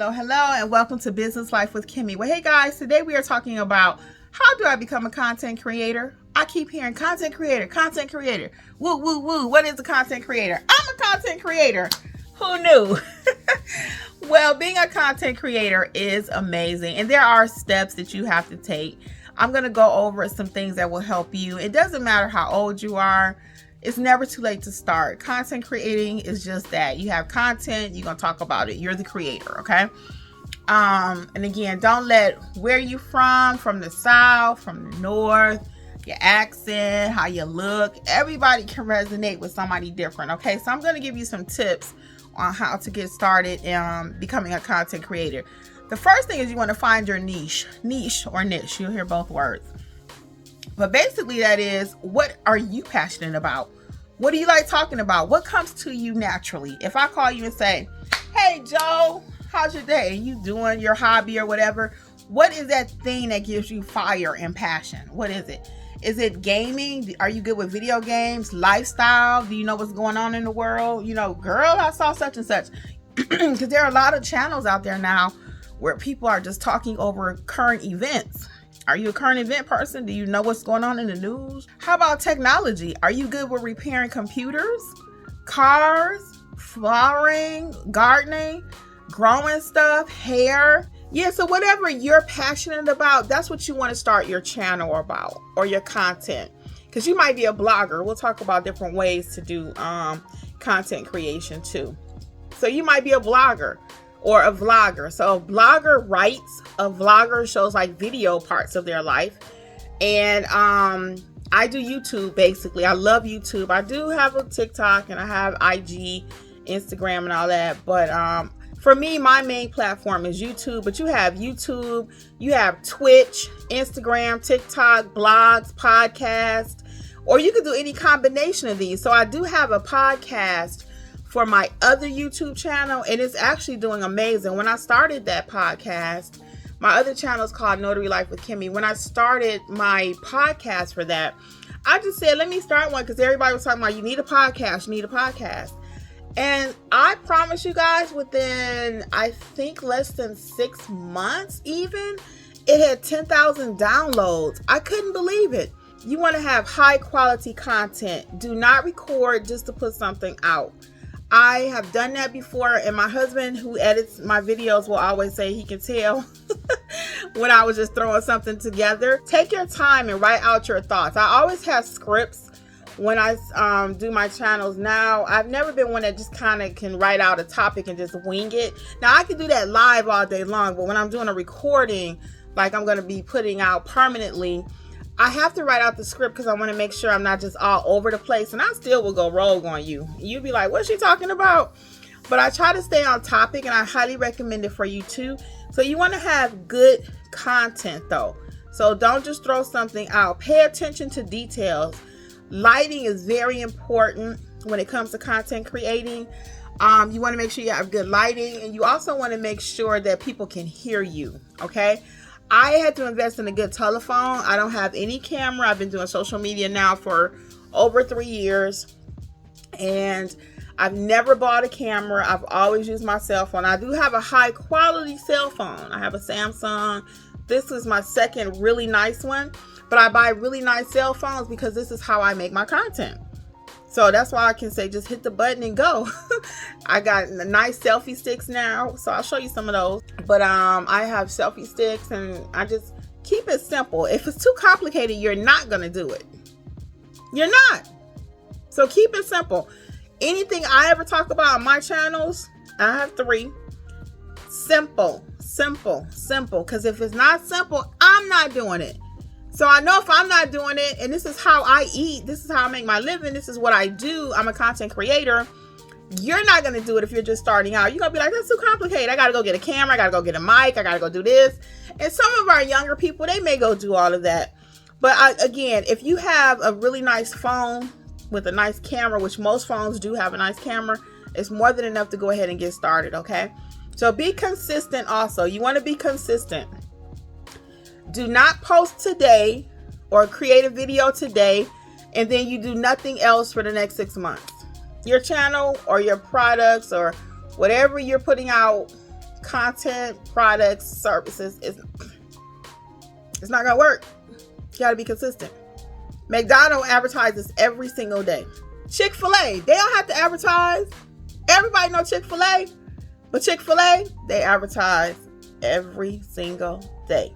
Hello, and welcome to Business Life with Kimmy. Well, hey guys, today we are talking about how do I become a content creator? I keep hearing content creator. Woo, woo, woo. What is a content creator? I'm a content creator. Who knew? Well, being a content creator is amazing, and there are steps that you have to take. I'm going to go over some things that will help you. It doesn't matter how old you are. It's never too late to start. Content creating is just that. You have content, you're going to talk about it. You're the creator, okay? And again, don't let where you from the South, from the North, your accent, how you look. Everybody can resonate with somebody different, okay? So I'm going to give you some tips on how to get started becoming a content creator. The first thing is you want to find your niche. You'll hear both words. But basically that is, what are you passionate about? What do you like talking about? What comes to you naturally? If I call you and say, hey Joe, how's your day? You doing your hobby or whatever? What is that thing that gives you fire and passion? What is it? Is it gaming? Are you good with video games? Lifestyle? Do you know what's going on in the world? You know, girl, I saw such and such. Because there are a lot of channels out there now where people are just talking over current events. Are you a current event person? Do you know what's going on in the news? How about technology? Are you good with repairing computers, cars, flowering, gardening, growing stuff, hair? Yeah, so whatever you're passionate about, that's what you want to start your channel about, or your content. Because you might be a blogger. We'll talk about different ways to do content creation too. So you might be a blogger or a vlogger. So a blogger writes, a vlogger shows like video parts of their life. And I do YouTube basically. I love YouTube. I do have a TikTok and I have IG, Instagram and all that. But for me, my main platform is YouTube. But you have YouTube, you have Twitch, Instagram, TikTok, blogs, podcast, or you could do any combination of these. So I do have a podcast for my other YouTube channel, and it's actually doing amazing. When I started that podcast, my other channel is called Entrepreneurial Life with Kimmy. When I started my podcast for that, I just said, let me start one, because everybody was talking about, you need a podcast. And I promise you guys, within, I think, less than 6 months even, it had 10,000 downloads. I couldn't believe it. You want to have high quality content. Do not record just to put something out. I have done that before, and my husband, who edits my videos, will always say he can tell when I was just throwing something together. Take your time and write out your thoughts. I always have scripts when I do my channels now. I've never been one that just kind of can write out a topic and just wing it. Now, I can do that live all day long, but when I'm doing a recording, like I'm going to be putting out permanently, I have to write out the script because I want to make sure I'm not just all over the place, and I still will go rogue on you. You'd be like, what's she talking about? But I try to stay on topic, and I highly recommend it for you too. So you want to have good content though. So don't just throw something out. Pay attention to details. Lighting is very important when it comes to content creating. You want to make sure you have good lighting, and you also want to make sure that people can hear you, okay? I had to invest in a good telephone. I don't have any camera. I've been doing social media now for over 3 years, and I've never bought a camera. I've always used my cell phone. I do have a high quality cell phone. I have a Samsung. This is my second really nice one, but I buy really nice cell phones because this is how I make my content. So that's why I can say just hit the button and go. I got nice selfie sticks now, so I'll show you some of those. But I have selfie sticks, and I just keep it simple. If it's too complicated, you're not going to do it. You're not. So keep it simple. Anything I ever talk about on my channels, I have 3. Simple. Because if it's not simple, I'm not doing it. So I know if I'm not doing it, and this is how I eat, this is how I make my living, this is what I do, I'm a content creator, you're not going to do it if you're just starting out. You're going to be like, that's too complicated. I got to go get a camera. I got to go get a mic. I got to go do this. And some of our younger people, they may go do all of that. But again, if you have a really nice phone with a nice camera, which most phones do have a nice camera, it's more than enough to go ahead and get started, okay? So be consistent also. You want to be consistent. Do not post today or create a video today and then you do nothing else for the next 6 months. Your channel or your products or whatever you're putting out content, products, services, it's not gonna work. You gotta be consistent. McDonald's advertises every single day. Chick-fil-A, they don't have to advertise. Everybody know Chick-fil-A, but Chick-fil-A, they advertise every single day.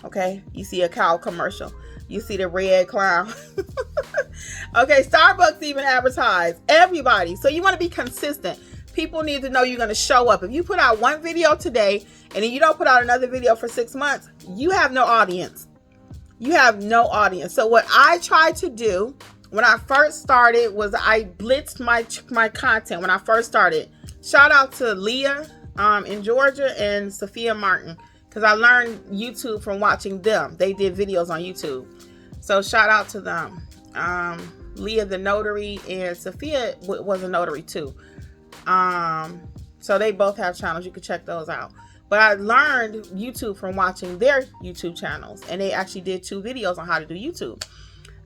Okay, you see a cow commercial, you see the red clown. Okay, Starbucks even advertise. Everybody. So you want to be consistent. People need to know you're going to show up. If you put out one video today and then you don't put out another video for 6 months, you have no audience. You have no audience. So what I tried to do when I first started was I blitzed my content when I first started. Shout out to Leah in Georgia and Sophia Martin, because I learned YouTube from watching them. They did videos on YouTube. So shout out to them. Leah the notary and Sophia was a notary too. So they both have channels. You can check those out. But I learned YouTube from watching their YouTube channels, and they actually did 2 videos on how to do YouTube.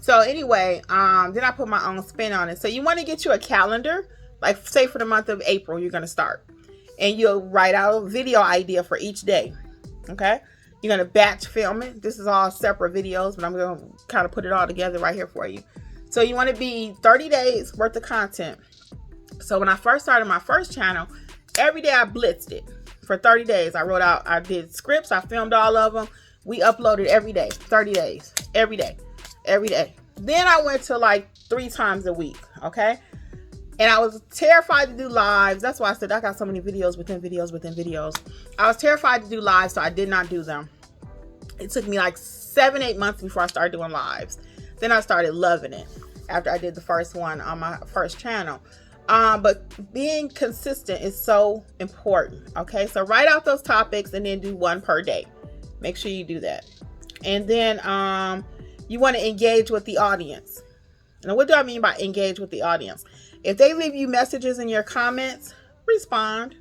So anyway, then I put my own spin on it. So you want to get you a calendar, like say for the month of April, you're going to start, and you'll write out a video idea for each day. Okay. You're going to batch film it. This is all separate videos, but I'm going to kind of put it all together right here for you. So you want to be 30 days worth of content. So when I first started my first channel, every day I blitzed it for 30 days. I did scripts. I filmed all of them. We uploaded every day, 30 days, every day. Then I went to like 3 times a week. Okay. And I was terrified to do lives. That's why I said I got so many videos within videos within videos. I was terrified to do lives, so I did not do them. It took me like 7-8 months before I started doing lives. Then I started loving it after I did the first one on my first channel. But being consistent is so important. Okay, so write out those topics and then do 1 per day. Make sure you do that. And then you want to engage with the audience. Now, what do I mean by engage with the audience? If they leave you messages in your comments, respond.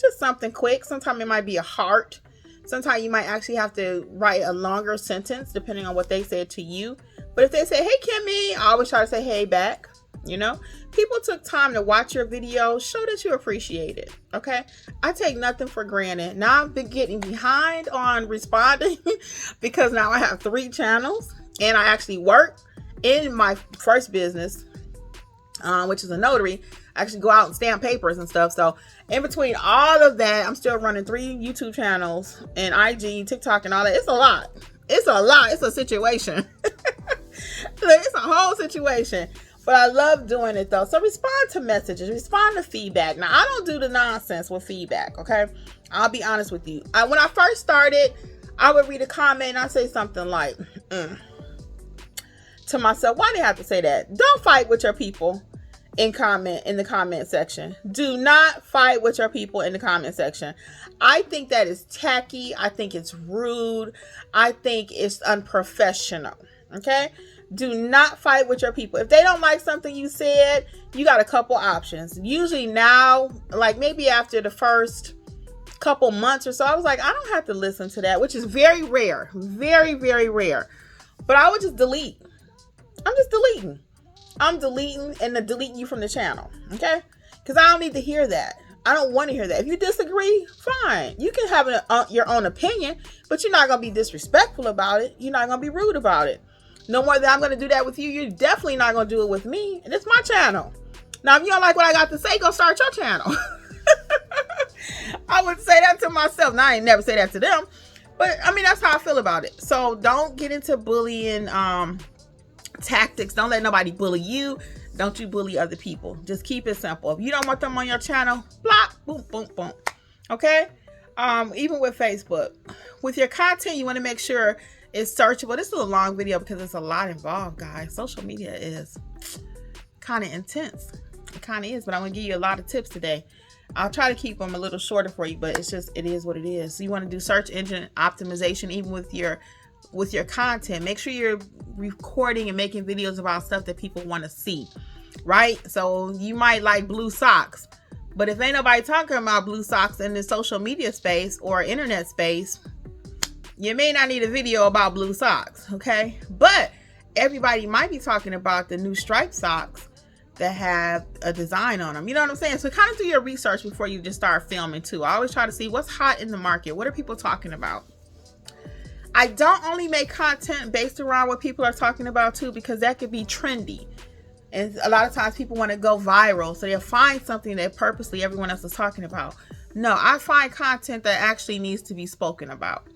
Just something quick. Sometimes it might be a heart. Sometimes you might actually have to write a longer sentence depending on what they said to you. But if they say, hey, Kimmy, I always try to say, hey, back. You know, people took time to watch your video. Show that you appreciate it. Okay. I take nothing for granted. Now I've been getting behind on responding because now I have 3 channels and I actually work in my first business, which is a notary. I actually go out and stamp papers and stuff. So in between all of that, I'm still running 3 YouTube channels and IG, TikTok and all that. It's a lot. It's a lot. It's a situation. It's a whole situation. But I love doing it though. So respond to messages, respond to feedback. Now I don't do the nonsense with feedback. Okay. I'll be honest with you. When I first started, I would read a comment and I'd say something like, to myself, why do you have to say that? Don't fight with your people in the comment section. Do not fight with your people in the comment section. I think that is tacky. I think it's rude. I think it's unprofessional. Okay. Do not fight with your people. If they don't like something you said, you got a couple options. Usually now, like maybe after the first couple months or so, I was like, I don't have to listen to that, which is very rare. Very, very rare. But I would just delete. I'm just deleting. I'm deleting and then deleting you from the channel. Okay? Because I don't need to hear that. I don't want to hear that. If you disagree, fine. You can have your own opinion, but you're not going to be disrespectful about it. You're not going to be rude about it. No more than I'm going to do that with you. You're definitely not going to do it with me. And it's my channel. Now, if you don't like what I got to say, go start your channel. I would say that to myself. Now, I ain't never say that to them. But, I mean, that's how I feel about it. So, don't get into bullying tactics. Don't let nobody bully you. Don't you bully other people. Just keep it simple. If you don't want them on your channel, block, boom, boom, boom. Okay? Even with Facebook. With your content, you want to make sure it's searchable. This is a long video because it's a lot involved, guys. Social media is kind of intense. It kind of is, but I'm going to give you a lot of tips today. I'll try to keep them a little shorter for you, but it is what it is. So you want to do search engine optimization even with your content. Make sure you're recording and making videos about stuff that people want to see, right? So you might like blue socks, but if ain't nobody talking about blue socks in the social media space or internet space, you may not need a video about blue socks, okay? But everybody might be talking about the new striped socks that have a design on them. You know what I'm saying? So kind of do your research before you just start filming too. I always try to see what's hot in the market. What are people talking about? I don't only make content based around what people are talking about too, because that could be trendy. And a lot of times people want to go viral. So they'll find something that purposely everyone else is talking about. No, I find content that actually needs to be spoken about.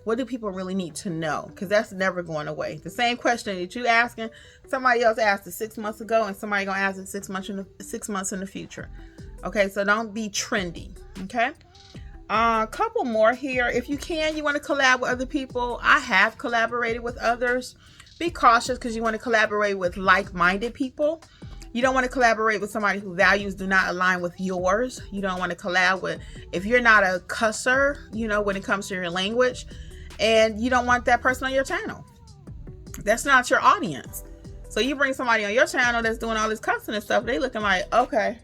What do people really need to know? Because that's never going away. The same question that you asking, somebody else asked it 6 months ago, and somebody gonna ask it 6 months in the future. Okay, so don't be trendy. Okay, a couple more here. If you can, you want to collab with other people. I have collaborated with others. Be cautious because you want to collaborate with like-minded people. You don't want to collaborate with somebody whose values do not align with yours. You don't want to collab with, if you're not a cusser, you know, when it comes to your language, and you don't want that person on your channel. That's not your audience. So you bring somebody on your channel that's doing all this cussing and stuff, they looking like, okay,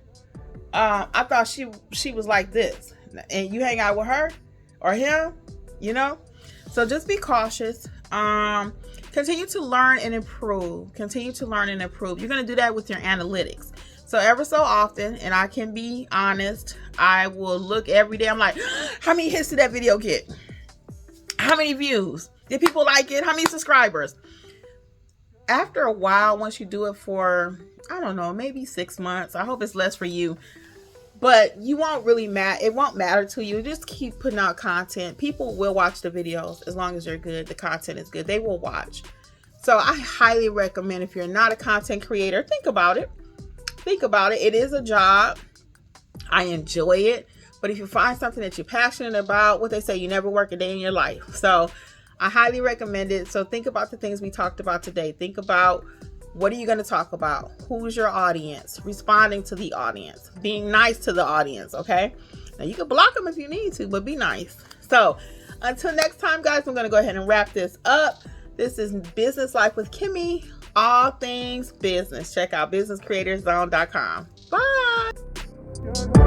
I thought she was like this, and you hang out with her or him, you know? So just be cautious. Continue to learn and improve. Continue to learn and improve. You're going to do that with your analytics. So ever so often, and I can be honest, I will look every day. I'm like, how many hits did that video get? How many views? Did people like it? How many subscribers? After a while, once you do it for, I don't know, maybe 6 months, I hope it's less for you, but you won't really it won't matter to you. Just keep putting out content. People will watch the videos as long as they're good. The content is good. They will watch. So I highly recommend, if you're not a content creator, think about it. Think about it. It is a job. I enjoy it. But if you find something that you're passionate about, what they say, you never work a day in your life. So I highly recommend it. So think about the things we talked about today. Think about, what are you going to talk about? Who's your audience? Responding to the audience. Being nice to the audience, okay? Now, you can block them if you need to, but be nice. So until next time, guys, I'm going to go ahead and wrap this up. This is Business Life with Kimmy. All things business. Check out businesscreatorzone.com. Bye.